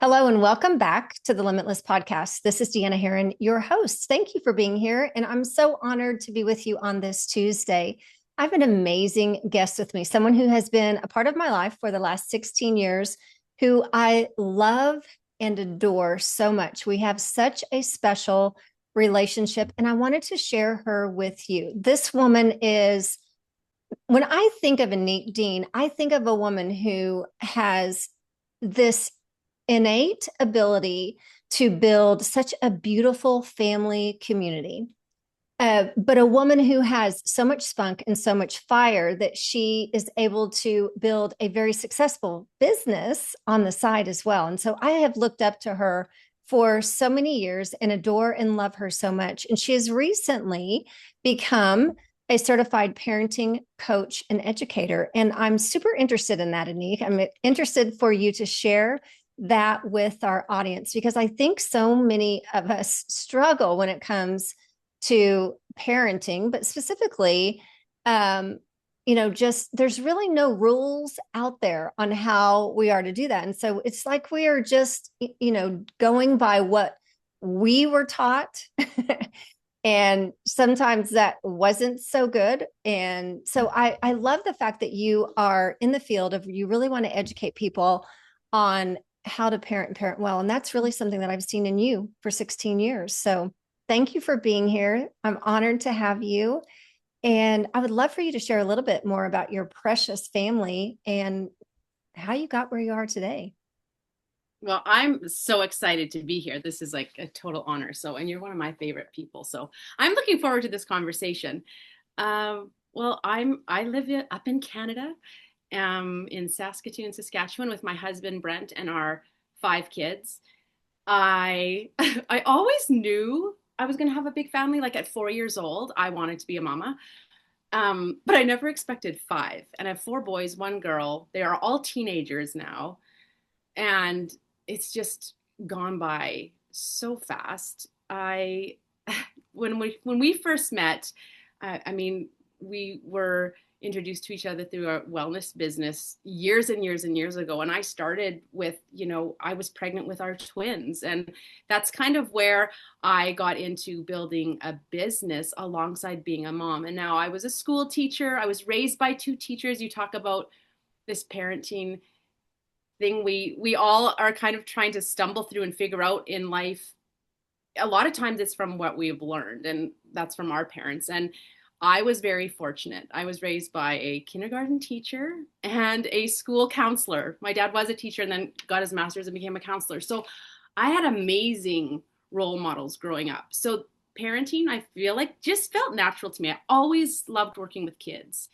Hello and welcome back to the Limitless Podcast. This is Deanna Herrin, your host. Thank you for being here. And I'm so honored to be with you on this Tuesday. I have an amazing guest with me, someone who has been a part of my life for the last 16 years, who I love and adore so much. We have such a special relationship, and I wanted to share her with you. This woman is, when I think of Annique Dean, I think of a woman who has this innate ability to build such a beautiful family community. But a woman who has so much spunk and so much fire that she is able to build a very successful business on the side as well. And so I have looked up to her for so many years and adore and love her so much. And she has recently become a certified parenting coach and educator. And I'm super interested in that, Annique. I'm interested for you to share that with our audience because I think so many of us struggle when it comes to parenting, but specifically, just there's really no rules out there on how we are to do that. And so it's like we are just, going by what we were taught. And sometimes that wasn't so good. And so I love the fact that you are in the field of you really want to educate people on how to parent and parent well. And that's really something that I've seen in you for 16 years. So thank you for being here. I'm honored to have you. And I would love for you to share a little bit more about your precious family and how you got where you are today. Well, I'm so excited to be here. This is like a total honor. And you're one of my favorite people. So I'm looking forward to this conversation. I live up in Canada, in Saskatoon, Saskatchewan, with my husband Brent and our 5 kids. I I always knew I was going to have a big family. Like at 4 years old, I wanted to be a mama. But I never expected five. And I have 4 boys, 1 girl. They are all teenagers now. And it's just gone by so fast. I when we first met, we were introduced to each other through a wellness business years and years and years ago. And I started with, I was pregnant with our twins. And that's kind of where I got into building a business alongside being a mom. And now I was a school teacher. I was raised by 2 teachers. You talk about this parenting thing we all are kind of trying to stumble through and figure out in life. A lot of times it's from what we've learned, and that's from our parents. And I was very fortunate. I was raised by a kindergarten teacher and a school counselor. My dad was a teacher and then got his master's and became a counselor. So I had amazing role models growing up. So parenting, I feel like, just felt natural to me. I always loved working with kids.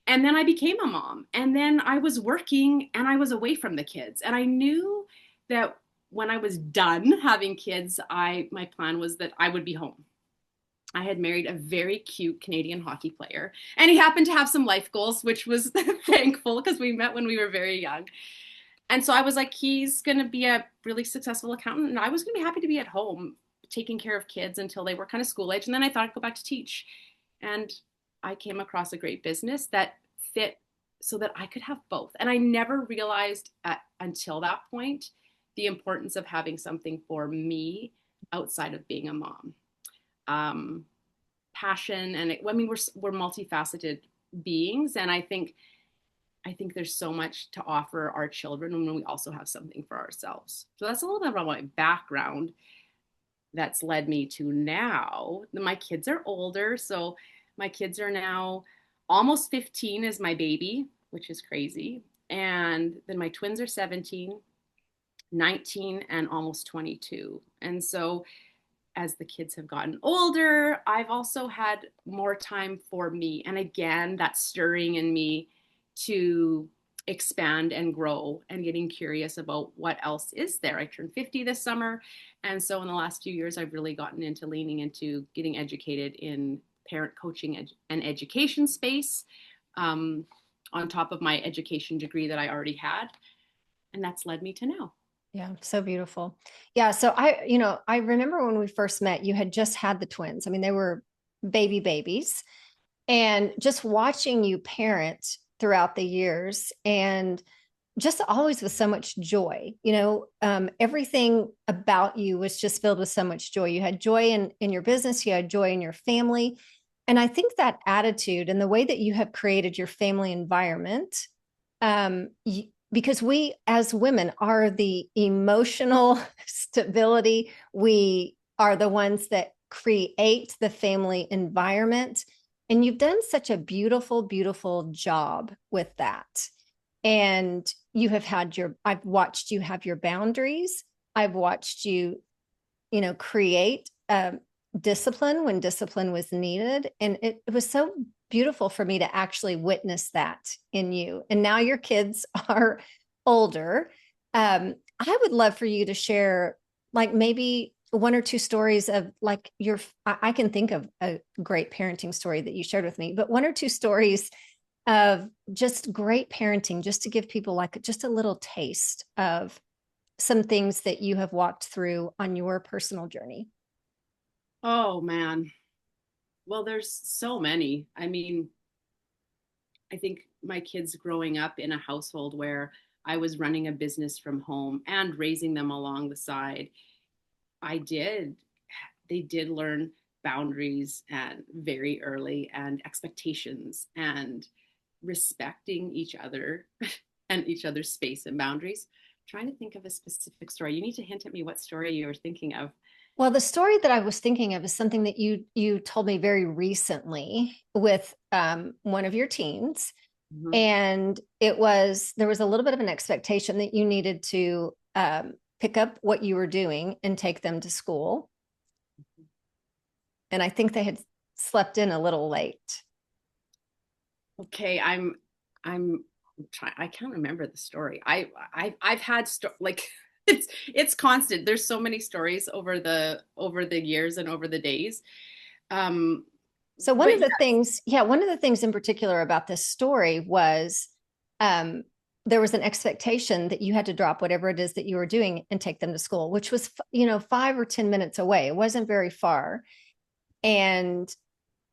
And then I became a mom, and then I was working and I was away from the kids. And I knew that when I was done having kids, my plan was that I would be home. I had married a very cute Canadian hockey player, and he happened to have some life goals, which was thankful because we met when we were very young. And so I was like, he's going to be a really successful accountant, and I was going to be happy to be at home taking care of kids until they were kind of school age. And then I thought I'd go back to teach. And I came across a great business that fit so that I could have both. And I never realized until that point the importance of having something for me outside of being a mom. Passion and we're multifaceted beings, and I think there's so much to offer our children when we also have something for ourselves. So that's a little bit about my background that's led me to now. My kids are older, so my kids are now almost 15 is my baby, which is crazy. And then my twins are 17, 19, and almost 22. And so as the kids have gotten older, I've also had more time for me. And again, that's stirring in me to expand and grow and getting curious about what else is there. I turned 50 this summer. And so in the last few years, I've really gotten into leaning into getting educated in parent coaching and education space, on top of my education degree that I already had. And that's led me to now. Yeah, so beautiful. Yeah, so I remember when we first met, you had just had the twins. I mean, they were babies, and just watching you parent throughout the years and just always with so much joy. You know, everything about you was just filled with so much joy. You had joy in your business, you had joy in your family. And I think that attitude and the way that you have created your family environment, because we as women are the emotional stability, we are the ones that create the family environment. And you've done such a beautiful, beautiful job with that. And you have had I've watched you have your boundaries. I've watched you, create discipline when discipline was needed. And it was so beautiful for me to actually witness that in you. And now your kids are older. I would love for you to share, like, maybe one or two stories of like I can think of a great parenting story that you shared with me, but one or two stories of just great parenting, just to give people like just a little taste of some things that you have walked through on your personal journey. Oh man. Well, there's so many. I mean, I think my kids growing up in a household where I was running a business from home and raising them along the side, I did, they did learn boundaries and very early and expectations and respecting each other and each other's space and boundaries. I'm trying to think of a specific story. You need to hint at me what story you were thinking of. Well, the story that I was thinking of is something that you told me very recently with one of your teens, Mhm. and there was a little bit of an expectation that you needed to pick up what you were doing and take them to school, and I think they had slept in a little late. Okay, I'm trying. I can't remember the story. I've had like it's constant. There's so many stories over the years and over the days. Um, So one but of the things, yeah, one of the things in particular about this story was um, there was an expectation that you had to drop whatever it is that you were doing and take them to school, which was, 5 or 10 minutes away. It wasn't very far. And,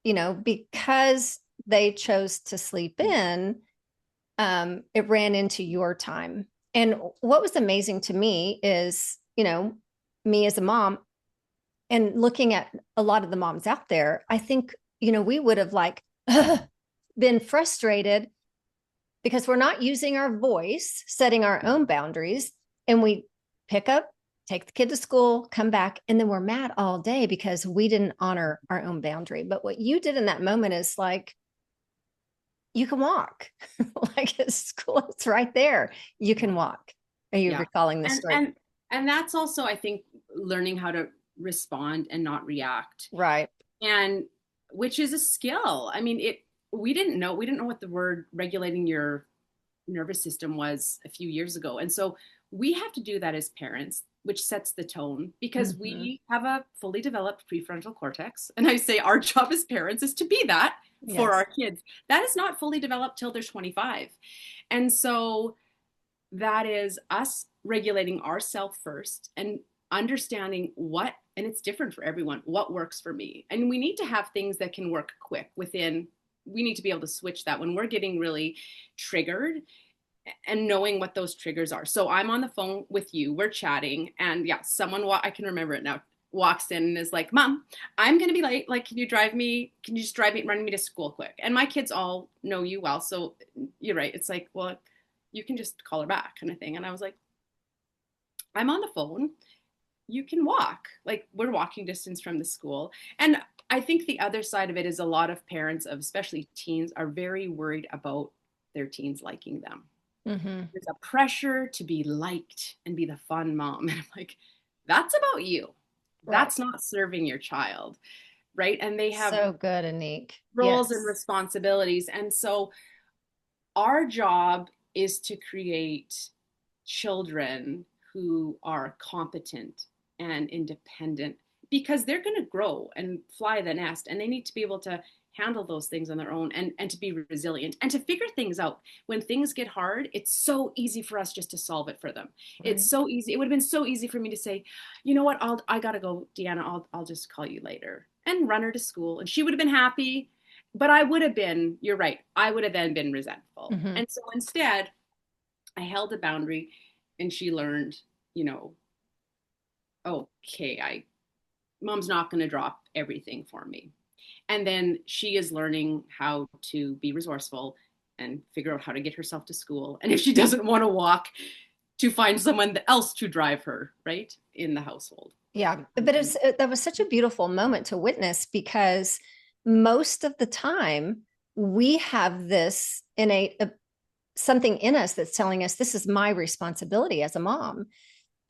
because they chose to sleep in, it ran into your time. And what was amazing to me is, me as a mom and looking at a lot of the moms out there, I think, we would have like been frustrated because we're not using our voice, setting our own boundaries, and we pick up, take the kid to school, come back, and then we're mad all day because we didn't honor our own boundary. But what you did in that moment is like, you can walk. Like at school, it's right there. You can walk. Are you yeah, recalling this and story? and and that's also, I think, learning how to respond and not react, Right. and which is a skill. I mean, we didn't know what the word regulating your nervous system was a few years ago. And so we have to do that as parents, which sets the tone because Mm-hmm. we have a fully developed prefrontal cortex. And I say our job as parents is to be that for Yes. our kids. That is not fully developed till they're 25. And so that is us regulating ourselves first and understanding and it's different for everyone, what works for me. And we need to have things that can work quick we need to be able to switch that when we're getting really triggered and knowing what those triggers are. So I'm on the phone with you, we're chatting, and yeah, I can remember it now, walks in and is like, "Mom, I'm going to be late. Like, can you just run me to school quick?" And my kids all know you well. So you're right. It's like, well, you can just call her back kind of thing. And I was like, I'm on the phone. You can walk. Like, we're walking distance from the school. And I think the other side of it is a lot of parents of especially teens are very worried about their teens liking them. Mm-hmm. There's a pressure to be liked and be the fun mom. And I'm like, that's about you. Right. That's not serving your child. Right. And they have So good, Annique. roles and Yes. responsibilities. And so our job is to create children who are competent and independent because they're going to grow and fly the nest, and they need to be able to handle those things on their own and to be resilient and to figure things out. When things get hard, it's so easy for us just to solve it for them. It's Right. so easy. It would have been so easy for me to say, you know what, I gotta go, Deanna, I'll just call you later, and run her to school, and she would have been happy. But I would have been, you're right, I would have then been resentful. Mm-hmm. And so instead, I held a boundary and she learned, you know, okay, I mom's not going to drop everything for me. And then she is learning how to be resourceful and figure out how to get herself to school. And if she doesn't want to walk, to find someone else to drive her, right, in the household. Yeah, but that was such a beautiful moment to witness because most of the time we have this innate something in us that's telling us this is my responsibility as a mom.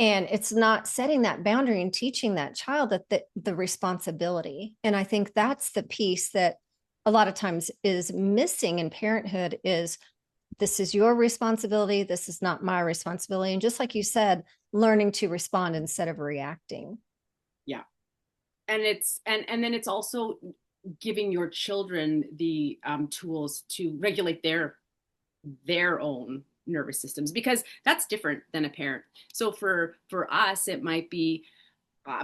And it's not setting that boundary and teaching that child that the responsibility. And I think that's the piece that a lot of times is missing in parenthood is this is your responsibility. This is not my responsibility. And just like you said, learning to respond instead of reacting. Yeah. And and then it's also giving your children the tools to regulate their own nervous systems, because that's different than a parent. So for us, it might be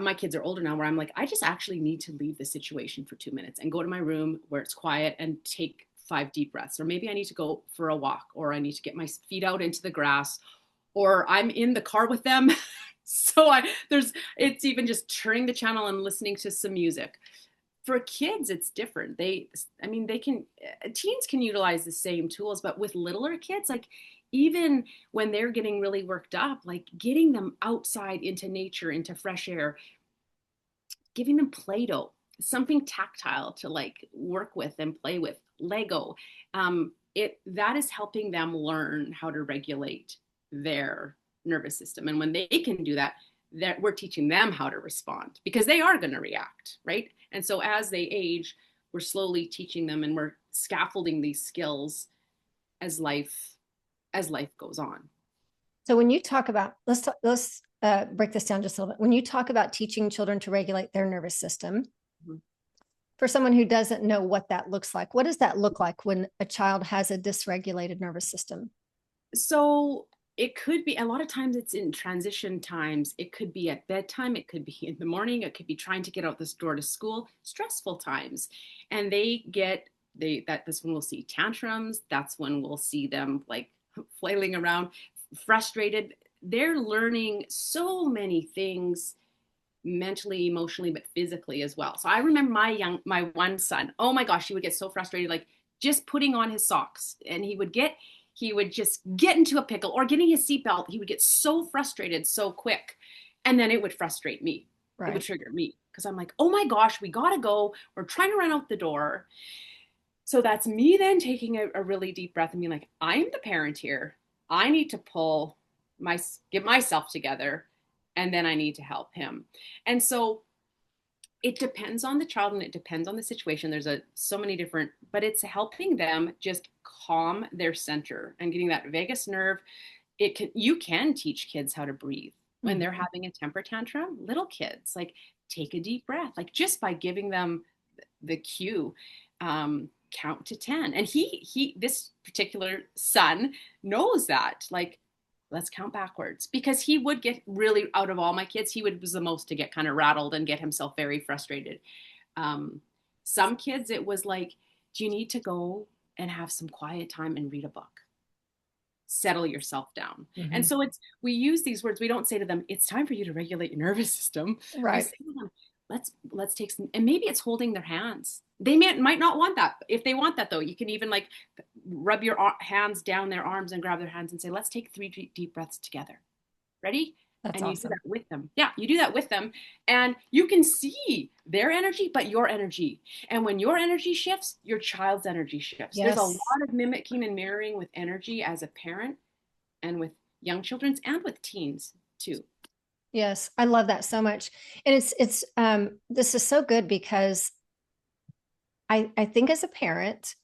my kids are older now where I'm like, I just actually need to leave the situation for 2 minutes and go to my room where it's quiet and take 5 deep breaths. Or maybe I need to go for a walk, or I need to get my feet out into the grass, or I'm in the car with them. So it's even just turning the channel and listening to some music. For kids, it's different. Teens can utilize the same tools, but with littler kids, like even when they're getting really worked up, like getting them outside into nature, into fresh air, giving them Play-Doh, something tactile to like work with and play with, Lego. That is helping them learn how to regulate their nervous system. And when they can do that, we're teaching them how to respond, because they are going to react, right? And so as they age, we're slowly teaching them and we're scaffolding these skills as life goes on. So when you talk about, let's break this down just a little bit. When you talk about teaching children to regulate their nervous system, mm-hmm. for someone who doesn't know what that looks like, what does that look like when a child has a dysregulated nervous system? So it could be, a lot of times it's in transition times. It could be at bedtime. It could be in the morning. It could be trying to get out this door to school, stressful times. And that's when we'll see tantrums. That's when we'll see them like flailing around, frustrated. They're learning so many things mentally, emotionally, but physically as well. So I remember my one son, oh my gosh, he would get so frustrated, like just putting on his socks, and he would just get into a pickle, or getting his seatbelt. He would get so frustrated so quick. And then it would frustrate me. Right. It would trigger me, because I'm like, oh my gosh, we got to go. We're trying to run out the door. So that's me then taking a really deep breath and being like, I'm the parent here. I need to get myself together, and then I need to help him. And so it depends on the child and it depends on the situation. There's so many different, but it's helping them just calm their center and getting that vagus nerve. You can teach kids how to breathe when they're having a temper tantrum. Little kids, like, take a deep breath, like just by giving them the cue, count to 10. And this particular son knows that, like, let's count backwards, because he would get really, out of all my kids, was the most to get kind of rattled and get himself very frustrated. Some kids, it was like, do you need to go and have some quiet time and read a book? Settle yourself down. Mm-hmm. And so we use these words. We don't say to them, it's time for you to regulate your nervous system. Right. We say to them, let's take some, and maybe it's holding their hands. They might not want that. If they want that, though, you can even like rub your hands down their arms and grab their hands and say, let's take 3 deep breaths together. Ready? That's awesome. You do that with them. Yeah, you do that with them. And you can see their energy, but your energy. And when your energy shifts, your child's energy shifts. Yes. There's a lot of mimicking and mirroring with energy as a parent, and with young children, and with teens too. Yes, I love that so much. And it's this is so good, because I think as a parent,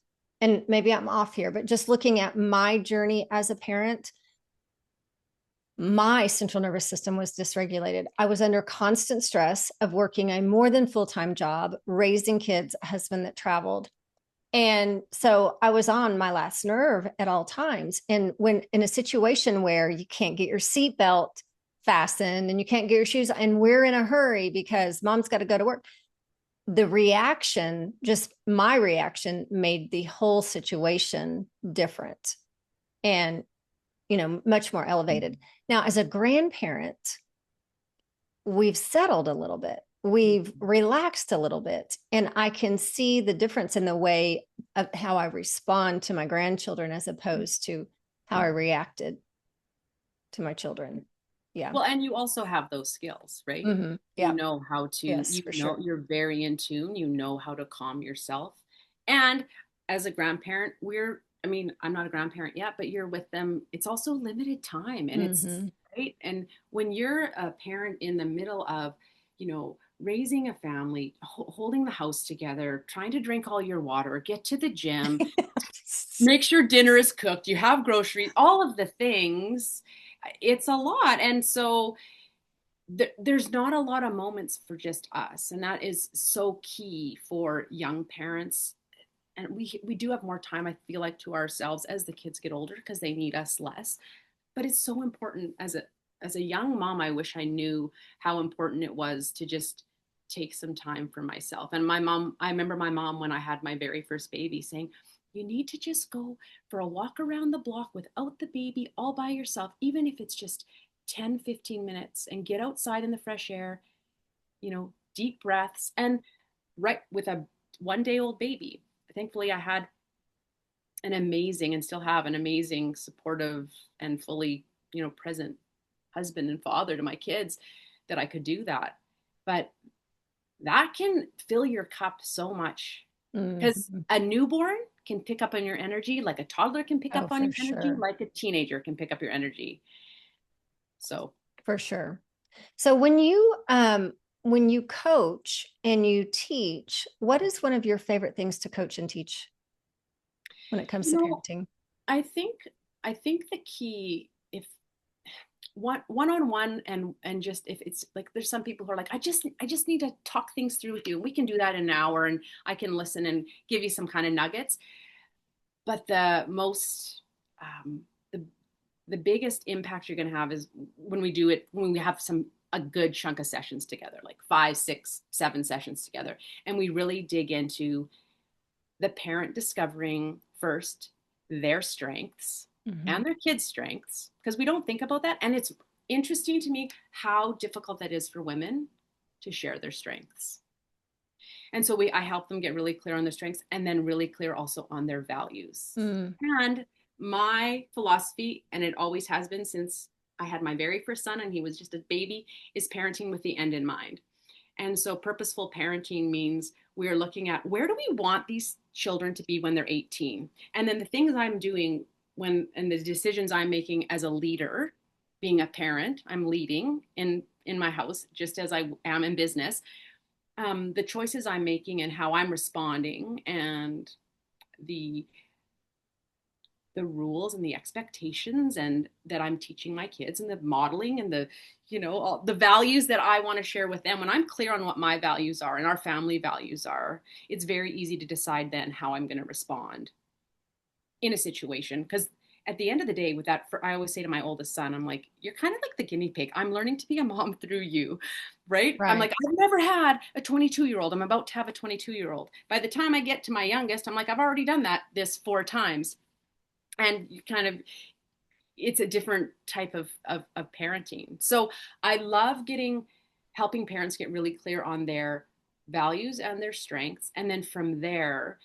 and maybe I'm off here, but just looking at my journey as a parent, my central nervous system was dysregulated. I was under constant stress of working a more than full-time job, raising kids, a husband that traveled. And so I was on my last nerve at all times. And when in a situation where you can't get your seatbelt fastened and you can't get your shoes, and we're in a hurry because mom's got to go to work, my reaction made the whole situation different. And much more elevated. Now, as a grandparent, we've settled a little bit. We've relaxed a little bit. And I can see the difference in the way of how I respond to my grandchildren as opposed to how I reacted to my children. Yeah. Well, and you also have those skills, right? Mm-hmm. You Yeah. know how to, Yes, for sure. you're very in tune, you know how to calm yourself. And as a grandparent, I mean, I'm not a grandparent yet, but you're with them. It's also limited time and it's Mm-hmm. right. And when you're a parent in the middle of, raising a family, holding the house together, trying to drink all your water, get to the gym, make sure dinner is cooked, you have groceries, all of the things, it's a lot. And so there's not a lot of moments for just us. And that is so key for young parents. And we do have more time, I feel like, to ourselves as the kids get older because they need us less. But it's so important as a young mom, I wish I knew how important it was to just take some time for myself. And I remember my mom when I had my very first baby saying, you need to just go for a walk around the block without the baby all by yourself, even if it's just 10, 15 minutes, and get outside in the fresh air, deep breaths. And right with a 1 day old baby, thankfully I had an amazing and still have an amazing, supportive, and fully, present husband and father to my kids that I could do that. But that can fill your cup so much because Mm-hmm. a newborn can pick up on your energy like a toddler can pick Oh, up on for your energy, sure. like a teenager can pick up your energy. So, For sure. So when you coach and you teach, what is one of your favorite things to coach and teach when it comes you to know, parenting? I think I think the key, if one on one, and just if it's like there's some people who are like, I just need to talk things through with you, and we can do that in an hour and I can listen and give you some kind of nuggets. But the most the biggest impact you're going to have is when we do it, when we have a good chunk of sessions together, like 5, 6, 7 sessions together, and we really dig into the parent discovering first their strengths Mm-hmm. and their kids' strengths, because we don't think about that. And it's interesting to me how difficult that is for women to share their strengths. And so I help them get really clear on their strengths and then really clear also on their values. Mm. And my philosophy, and it always has been since I had my very first son and he was just a baby, is parenting with the end in mind. And so purposeful parenting means we are looking at where do we want these children to be when they're 18? And then the things I'm doing and the decisions I'm making as a leader, being a parent, I'm leading in my house just as I am in business. The choices I'm making and how I'm responding and the the rules and the expectations and that I'm teaching my kids and the modeling and the all the values that I want to share with them. When I'm clear on what my values are and our family values are, it's very easy to decide then how I'm going to respond in a situation. Because at the end of the day, with that, I always say to my oldest son, I'm like, you're kind of like the guinea pig. I'm learning to be a mom through you, right? I'm Right. like, I've never had a 22-year-old. I'm about to have a 22-year-old. By the time I get to my youngest, I'm like, I've already done this 4 times. And you kind of, it's a different type of parenting. So I love helping parents get really clear on their values and their strengths. And then from there,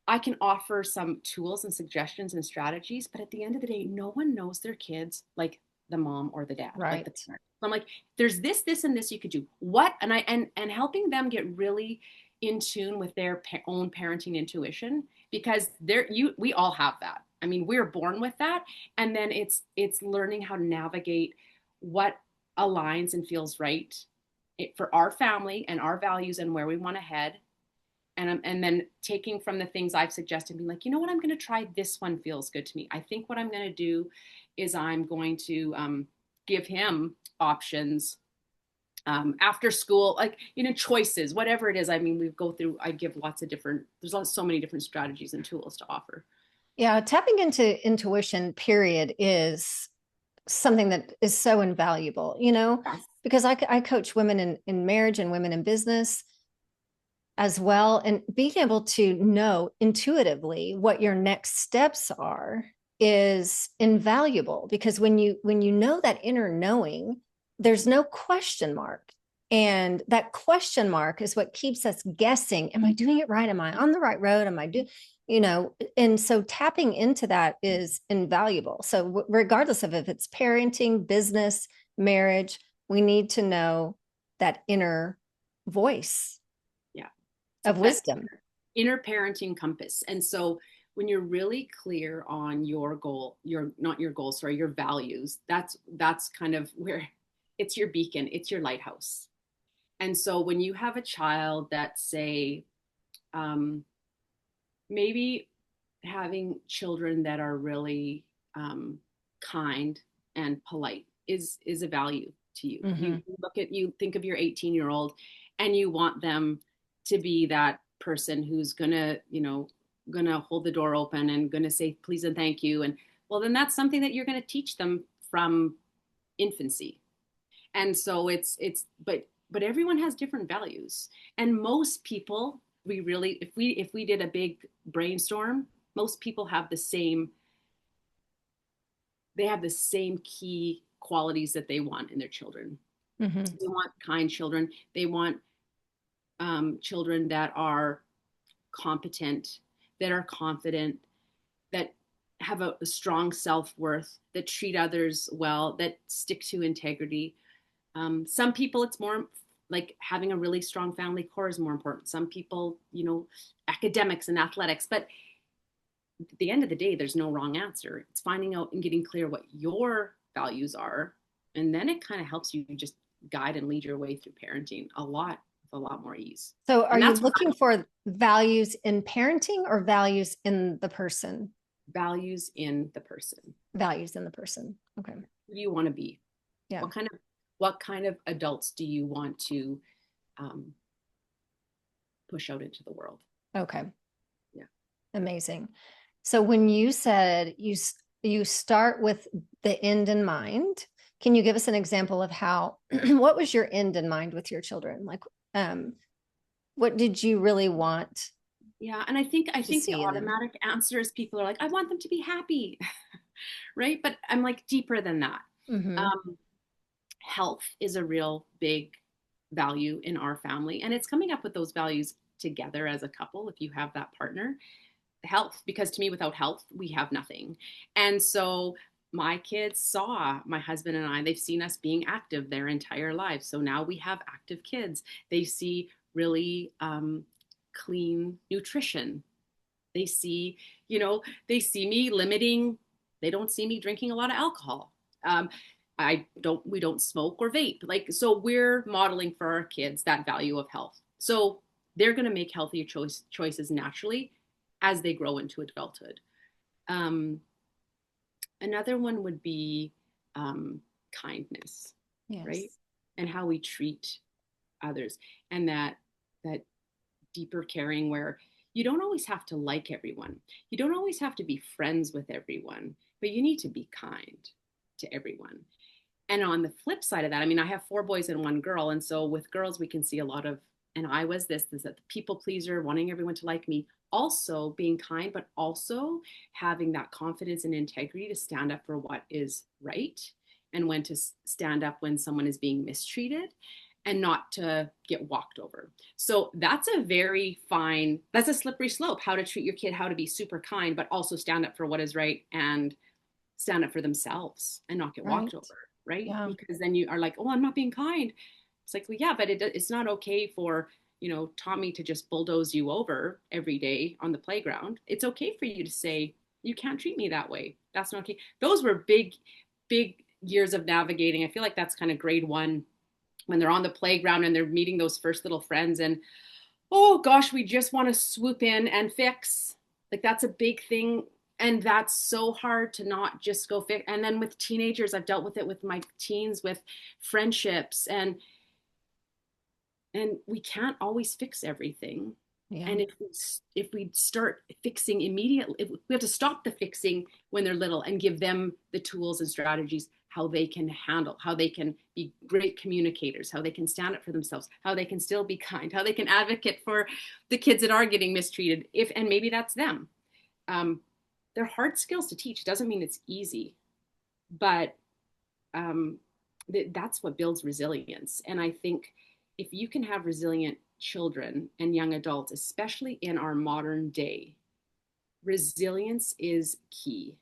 I can offer some tools and suggestions and strategies, but at the end of the day, no one knows their kids like the mom or the dad, like the Right. parent. So I'm like, there's this, and this you could do. What? And helping them get really in tune with their own parenting intuition, because we all have that. I mean, we're born with that, and then it's learning how to navigate what aligns and feels right for our family and our values and where we want to head, and then taking from the things I've suggested, being like, you know what, I'm going to try this one, feels good to me. I think what I'm going to do is I'm going to give him options after school, like, choices, whatever it is. I mean, I give lots of different, so many different strategies and tools to offer. Yeah, tapping into intuition, period, is something that is so invaluable, Yes. because I coach women in marriage and women in business as well. And being able to know intuitively what your next steps are is invaluable, because when you know that inner knowing, there's no question mark. And that question mark is what keeps us guessing. Am I doing it right? Am I on the right road? Am I doing, and so tapping into that is invaluable. So regardless of if it's parenting, business, marriage, we need to know that inner voice Yeah. of That wisdom. inner parenting compass. And so when you're really clear on your goal, not your goal, sorry, your values, that's kind of where it's your beacon, it's your lighthouse. And so when you have a child that, say, um, maybe having children that are really kind and polite is a value to you. Mm-hmm. You think of your 18-year-old and you want them to be that person who's gonna hold the door open and gonna say please and thank you. And well, then that's something that you're gonna teach them from infancy. And so but everyone has different values. And most people, we really, if we did a big brainstorm, most people have the same key qualities that they want in their children. Mm-hmm. They want kind children. They want children that are competent, that are confident, that have a strong self-worth, that treat others well, that stick to integrity. Some people, it's more like having a really strong family core is more important. Some people, academics and athletics. But at the end of the day, there's no wrong answer. It's finding out and getting clear what your values are. And then it kind of helps you just guide and lead your way through parenting with a lot more ease. So are And you that's looking for values in parenting or values in the person? values in the person. Values in the person. Okay. Who do you want to be? Yeah. What kind of adults do you want to push out into the world? Okay. Yeah. Amazing. So when you said you start with the end in mind, can you give us an example of how, what was your end in mind with your children? Like, what did you really want? Yeah, and I think the See in them? automatic answer is people are like, I want them to be happy, right? But I'm like deeper than that. Mm-hmm. Health is a real big value in our family, and it's coming up with those values together as a couple. If you have that partner, health, because to me, without health, we have nothing. And so my kids saw my husband and I, they've seen us being active their entire lives. So now we have active kids. They see really clean nutrition. They see, they see me limiting, they don't see me drinking a lot of alcohol. We don't smoke or vape. Like, so we're modeling for our kids that value of health. So they're going to make healthier choices naturally as they grow into adulthood. Another one would be kindness, Yes. right? And how we treat others, and that deeper caring where you don't always have to like everyone. You don't always have to be friends with everyone, but you need to be kind to everyone. And on the flip side of that, I mean, I have 4 boys and 1 girl. And so with girls, we can see a lot of, and I was this that the people pleaser, wanting everyone to like me, also being kind, but also having that confidence and integrity to stand up for what is right and when to stand up when someone is being mistreated and not to get walked over. So that's that's a slippery slope, how to treat your kid, how to be super kind, but also stand up for what is right and stand up for themselves and not get walked over, right? Yeah. Because then you are like, oh, I'm not being kind. It's like, well, yeah, but it's not okay for, Tommy to just bulldoze you over every day on the playground. It's okay for you to say, you can't treat me that way. That's not okay. Those were big, big years of navigating. I feel like that's kind of grade 1 when they're on the playground and they're meeting those first little friends and, oh gosh, we just want to swoop in and fix. Like, that's a big thing. And that's so hard to not just go fix. And then with teenagers, I've dealt with it with my teens, with friendships, and we can't always fix everything. Yeah. And if we start fixing immediately, we have to stop the fixing when they're little and give them the tools and strategies, how they can handle, how they can be great communicators, how they can stand up for themselves, how they can still be kind, how they can advocate for the kids that are getting mistreated, and maybe that's them. they're hard skills to teach. Doesn't mean it's easy, but that's what builds resilience. And I think if you can have resilient children and young adults, especially in our modern day, resilience is key.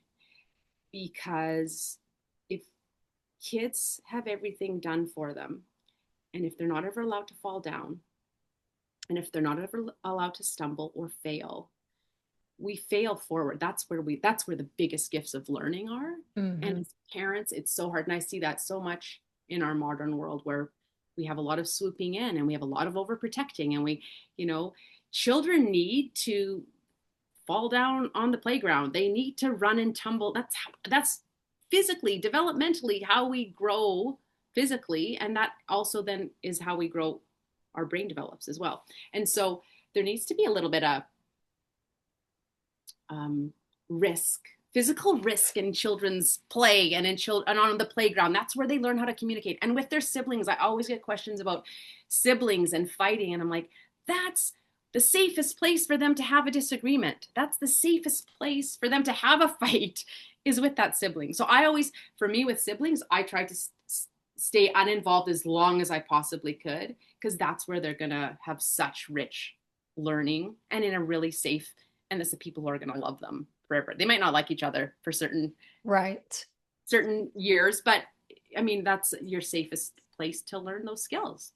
Because if kids have everything done for them, and if they're not ever allowed to fall down, and if they're not ever allowed to stumble or fail, we fail forward. That's where the biggest gifts of learning are. And Mm-hmm. as parents, it's so hard. And I see that so much in our modern world, where we have a lot of swooping in and we have a lot of overprotecting, and we, children need to fall down on the playground. They need to run and tumble. That's physically, developmentally how we grow physically, and that also then is how we grow, our brain develops as well. And so there needs to be a little bit of risk, physical risk in children's play and and on the playground. That's where they learn how to communicate. And with their siblings, I always get questions about siblings and fighting, and I'm like, that's the safest place for them to have a disagreement. That's the safest place for them to have a fight, is with that sibling. So for me with siblings, I tried to stay uninvolved as long as I possibly could, because that's where they're going to have such rich learning, and in a really safe, and it's the people who are going to love them forever. They might not like each other for certain years, but I mean, that's your safest place to learn those skills.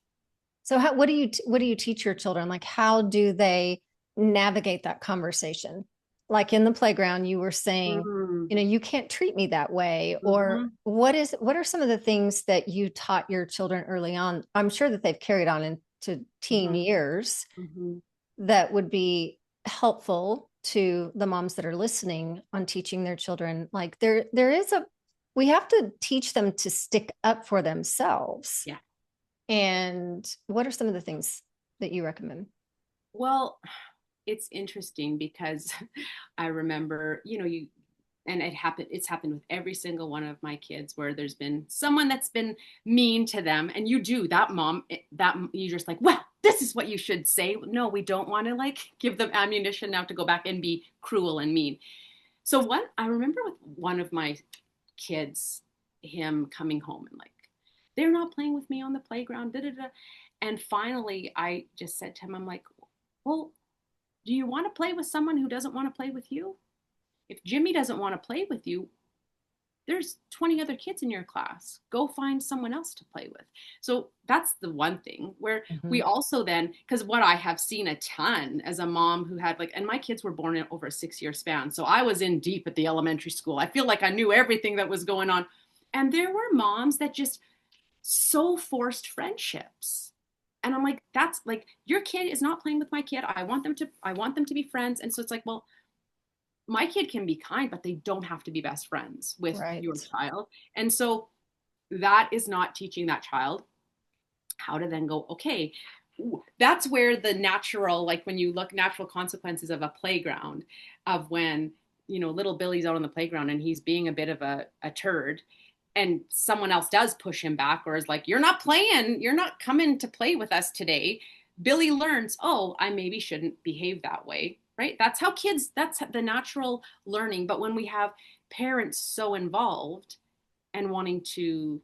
So what do you teach your children? Like, how do they navigate that conversation? Like in the playground, you were saying, Mm-hmm. you can't treat me that way. Or Mm-hmm. what are some of the things that you taught your children early on? I'm sure that they've carried on into teen Mm-hmm. years Mm-hmm. that would be helpful to the moms that are listening on teaching their children. Like we have to teach them to stick up for themselves. Yeah. And what are some of the things that you recommend? Well, it's interesting because I remember, and it's happened with every single one of my kids, where there's been someone that's been mean to them, and that mom, that you're just like, well, this is what you should say. No, we don't want to like give them ammunition now to go back and be cruel and mean. So what I remember with one of my kids, him coming home and like, they're not playing with me on the playground, da, da, da. And finally I just said to him, I'm like, well, do you want to play with someone who doesn't want to play with you? If Jimmy doesn't want to play with you, there's 20 other kids in your class. Go find someone else to play with. So that's the one thing where we also then, because what I have seen a ton as a mom who had and my kids were born in over a 6-year span. So I was in deep at the elementary school. I feel like I knew everything that was going on. And there were moms that just so forced friendships. And I'm like, that's like, your kid is not playing with my kid. I want them to be friends. And so it's like, well, my kid can be kind, but they don't have to be best friends with your child. And so that is not teaching that child how to then go, okay, that's where the natural, like when you look natural consequences of a playground, of when, little Billy's out on the playground and he's being a bit of a turd, and someone else does push him back or is like, you're not coming to play with us today. Billy learns, oh, I maybe shouldn't behave that way, right? That's the natural learning. But when we have parents so involved and wanting to,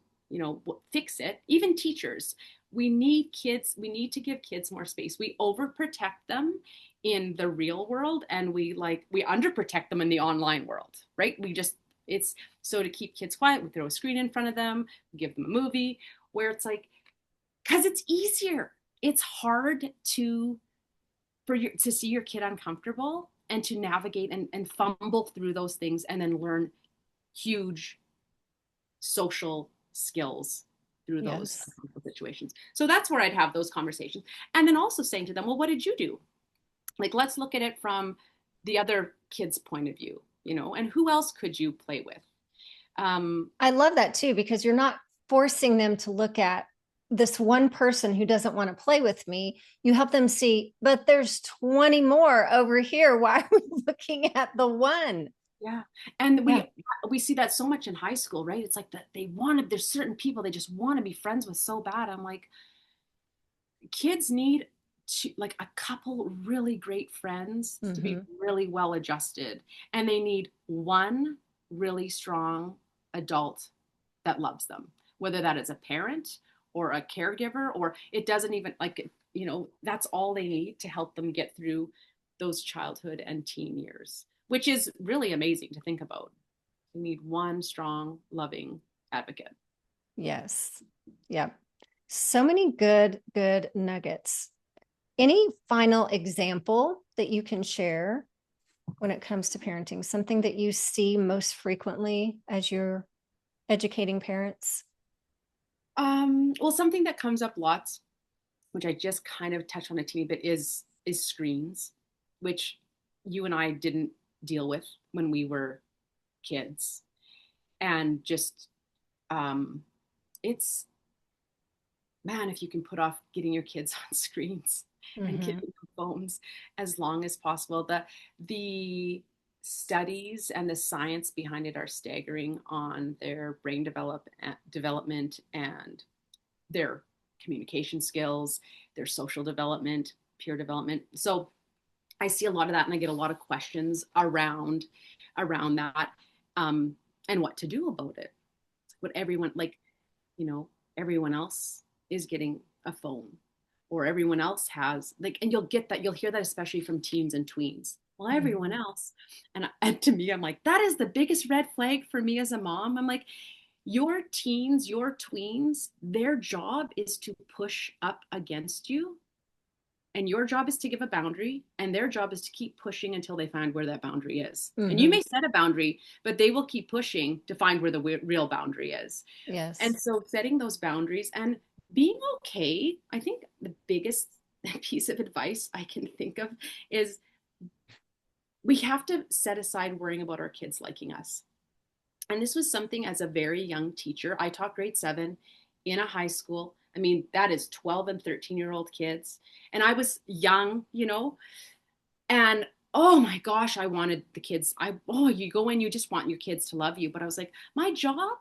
fix it, even teachers, we need to give kids more space. We overprotect them in the real world, and we underprotect them in the online world, right? It's so to keep kids quiet, we throw a screen in front of them, we give them a movie, where it's like, because it's easier. It's hard to see your kid uncomfortable and to navigate and fumble through those things and then learn huge social skills through those situations. So that's where I'd have those conversations. And then also saying to them, well, what did you do? Like, let's look at it from the other kid's point of view, and who else could you play with? I love that too, because you're not forcing them to look at this one person who doesn't want to play with me. You help them see, but there's 20 more over here. Why are we looking at the one? Yeah. And we see that so much in high school, right? It's like that there's certain people they just want to be friends with so bad. I'm like, kids need like a couple really great friends to be Mm-hmm. really well adjusted. And they need one really strong adult that loves them, whether that is a parent or a caregiver, or it doesn't even like, that's all they need to help them get through those childhood and teen years, which is really amazing to think about. You need one strong, loving advocate. Yes. Yep. So many good nuggets. Any final example that you can share when it comes to parenting? Something that you see most frequently as you're educating parents? Well, something that comes up lots, which I just kind of touched on a teeny bit, is screens, which you and I didn't deal with when we were kids, and just um, it's man, if you can put off getting your kids on screens and Mm-hmm. giving them phones as long as possible. The studies and the science behind it are staggering on their brain development and their communication skills, their social development, peer development. So I see a lot of that, and I get a lot of questions around that, um, and what to do about it. What everyone like, you know, everyone else is getting a phone, or everyone else has like, and you'll hear that especially from teens and tweens. Well, everyone Mm-hmm. else, and to me, I'm like, that is the biggest red flag for me as a mom. I'm like, your teens, your tweens, their job is to push up against you. And your job is to give a boundary, and their job is to keep pushing until they find where that boundary is. And you Mm-hmm. may set a boundary, but they will keep pushing to find where the real boundary is. Yes. And so setting those boundaries and being okay, I think the biggest piece of advice I can think of is we have to set aside worrying about our kids liking us. And this was something as a very young teacher. I taught grade 7 in a high school. I mean, that is 12 and 13-year-old kids. And I was young, and oh my gosh, I wanted the kids. You go in, you just want your kids to love you. But I was like, my job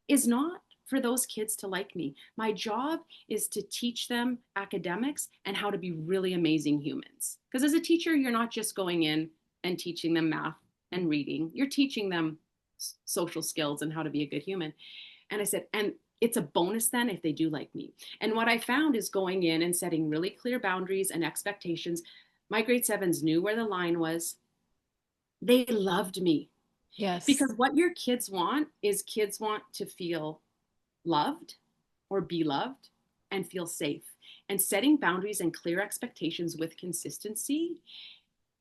is not for those kids to like me. My job is to teach them academics and how to be really amazing humans. Because as a teacher, you're not just going in and teaching them math and reading, you're teaching them social skills and how to be a good human. And I said, and it's a bonus then if they do like me. And what I found is going in and setting really clear boundaries and expectations. My grade 7s knew where the line was. They loved me, Yes. because what your kids want to feel loved or be loved and feel safe. And setting boundaries and clear expectations with consistency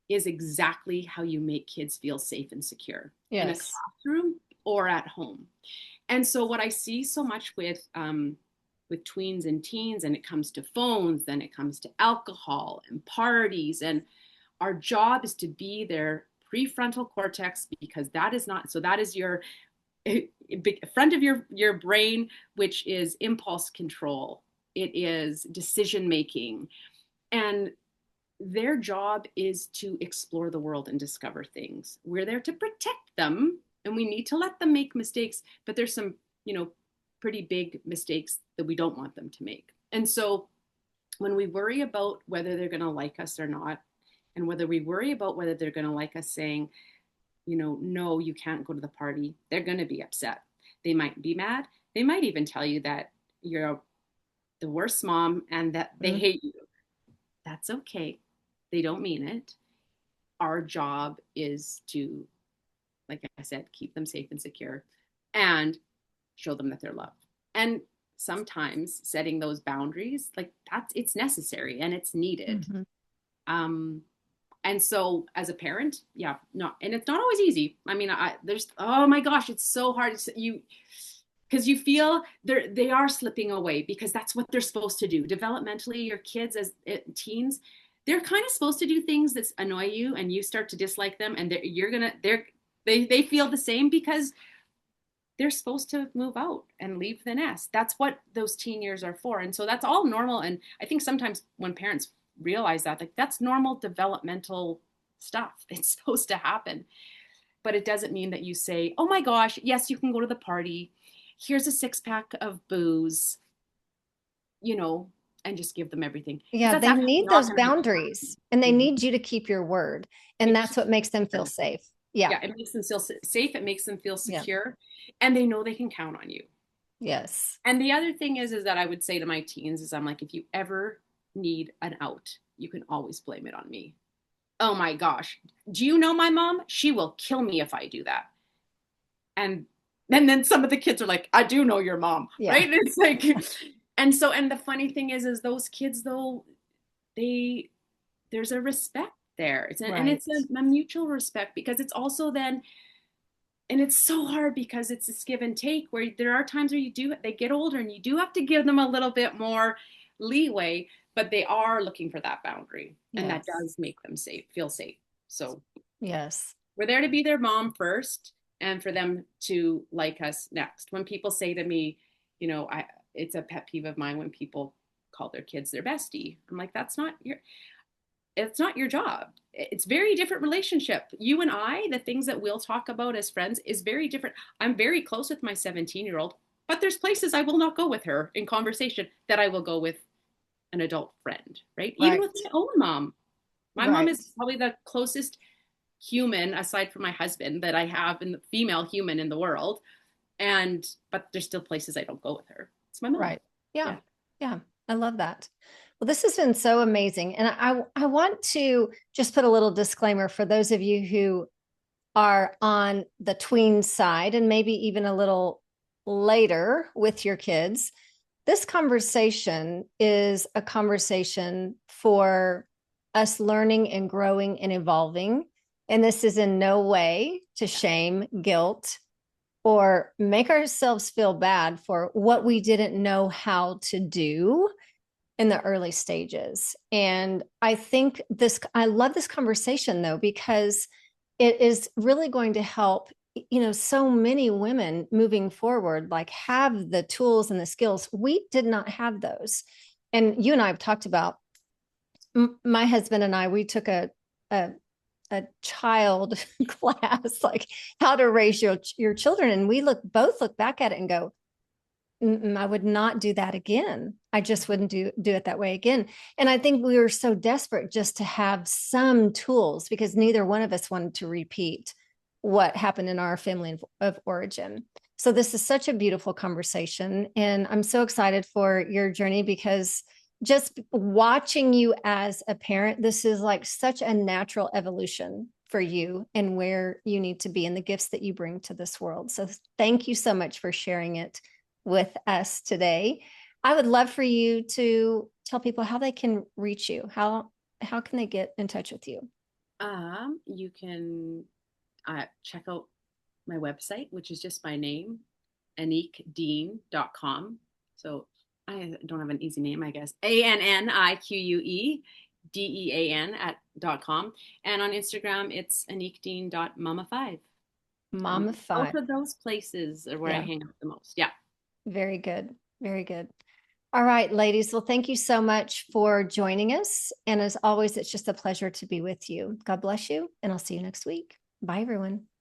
is exactly how you make kids feel safe and secure in a Yes. classroom or at home. And so what I see so much with tweens and teens, and it comes to phones, then it comes to alcohol and parties, and our job is to be their prefrontal cortex, because that is your front of your brain, which is impulse control. It is decision making, and their job is to explore the world and discover things. We're there to protect them, and we need to let them make mistakes, but there's some, pretty big mistakes that we don't want them to make. And so when we worry about whether they're going to like us or not, and whether we worry about whether they're going to like us saying, no, you can't go to the party, they're going to be upset. They might be mad. They might even tell you that you're the worst mom and that they Mm-hmm. hate you. That's okay. They don't mean it. Our job is to, like I said, keep them safe and secure and show them that they're loved. And sometimes setting those boundaries, like it's necessary and it's needed. Mm-hmm. Um, and so as a parent, yeah, and it's not always easy. I mean, oh my gosh, it's so hard. Because you feel they are slipping away, because that's what they're supposed to do developmentally. Your kids as teens, they're kind of supposed to do things that annoy you, and you start to dislike them, and they feel the same, because they're supposed to move out and leave the nest. That's what those teen years are for. And so that's all normal. And I think sometimes when parents realize that, like, that's normal developmental stuff. It's supposed to happen. But it doesn't mean that you say, oh my gosh, yes, you can go to the party. Here's a 6-pack of booze. and just give them everything. Because Yeah, that's they absolutely need not those going to make them boundaries and they happy. need you to keep your word. And It that's what keeps makes them feel them. safe. Yeah. Yeah, it makes them feel safe. It makes them feel Yeah. secure, and they know they can count on you. Yes. And the other thing is that I would say to my teens is I'm like, if you ever need an out, you can always blame it on me. Oh my gosh. Do you know my mom? She will kill me if I do that. And then some of the kids are like, I do know your mom, Yeah. right? It's like, and the funny thing is those kids though, they there's a respect there. Right. It's a mutual respect because it's also then, and it's so hard because it's this give and take where there are times where they get older and you do have to give them a little bit more leeway, but they are looking for that boundary, and that Yes. does make them feel safe. So Yes. we're there to be their mom first and for them to like us next. When people say to me, it's a pet peeve of mine when people call their kids their bestie. I'm like, it's not your job. It's very different relationship. You and I, the things that we'll talk about as friends is very different. I'm very close with my 17-year-old, but there's places I will not go with her in conversation that I will go with an adult friend, right? Even Right. with my own mom. My mom Right. is probably the closest human aside from my husband that I have in the female human in the world. But there's still places I don't go with her. It's my mom. Right. Yeah. Yeah. Yeah. I love that. Well, this has been so amazing. And I want to just put a little disclaimer for those of you who are on the tween side and maybe even a little later with your kids. This conversation is a conversation for us learning and growing and evolving. And this is in no way to shame, guilt, or make ourselves feel bad for what we didn't know how to do in the early stages. And I love this conversation though, because it is really going to help, so many women moving forward, like have the tools and the skills. We did not have those. And you and I have talked about my husband and I, we took a, a child class, like how to raise your children. And we both look back at it and go, I would not do that again. I just wouldn't do it that way again. And I think we were so desperate just to have some tools because neither one of us wanted to repeat what happened in our family of origin. So this is such a beautiful conversation. And I'm so excited for your journey because just watching you as a parent, this is like such a natural evolution for you and where you need to be and the gifts that you bring to this world. So thank you so much for sharing it with us today. I would love for you to tell people how they can reach you. How can they get in touch with you? You can check out my website, which is just my name, anniquedean.com. So I don't have an easy name, I guess. ANNIQUEDEAN .com. And on Instagram, it's anniquedean.mama5. Mom of Both five. of those places are where I Yeah, hang out the most. Yeah. very good. Very good. All right, ladies. Well, thank you so much for joining us. And as always, it's just a pleasure to be with you. God bless you. And I'll see you next week. Bye, everyone.